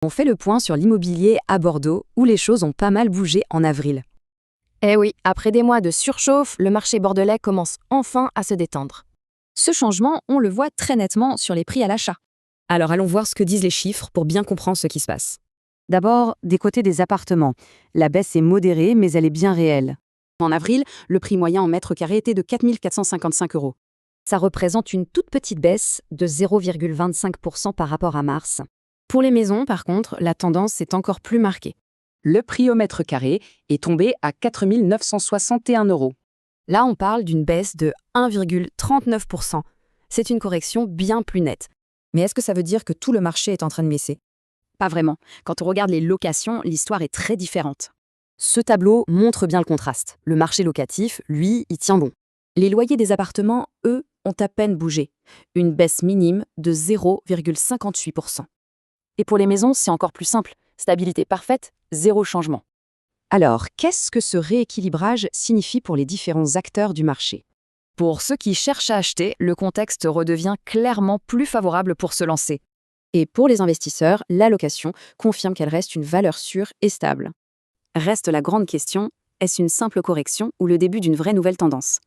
On fait le point sur l'immobilier à Bordeaux, où les choses ont pas mal bougé en avril. Eh oui, après des mois de surchauffe, le marché bordelais commence enfin à se détendre. Ce changement, on le voit très nettement sur les prix à l'achat. Alors allons voir ce que disent les chiffres pour bien comprendre ce qui se passe. D'abord, des côtés des appartements. La baisse est modérée, mais elle est bien réelle. En avril, le prix moyen en mètre carré était de 4 455 euros. Ça représente une toute petite baisse de 0,25% par rapport à mars. Pour les maisons, par contre, la tendance est encore plus marquée. Le prix au mètre carré est tombé à 4 961 euros. Là, on parle d'une baisse de 1,39%. C'est une correction bien plus nette. Mais est-ce que ça veut dire que tout le marché est en train de baisser? Pas vraiment. Quand on regarde les locations, l'histoire est très différente. Ce tableau montre bien le contraste. Le marché locatif, lui, il tient bon. Les loyers des appartements, eux, ont à peine bougé. Une baisse minime de 0,58%. Et pour les maisons, c'est encore plus simple. Stabilité parfaite, zéro changement. Alors, qu'est-ce que ce rééquilibrage signifie pour les différents acteurs du marché? Pour ceux qui cherchent à acheter, le contexte redevient clairement plus favorable pour se lancer. Et pour les investisseurs, la location confirme qu'elle reste une valeur sûre et stable. Reste la grande question, est-ce une simple correction ou le début d'une vraie nouvelle tendance?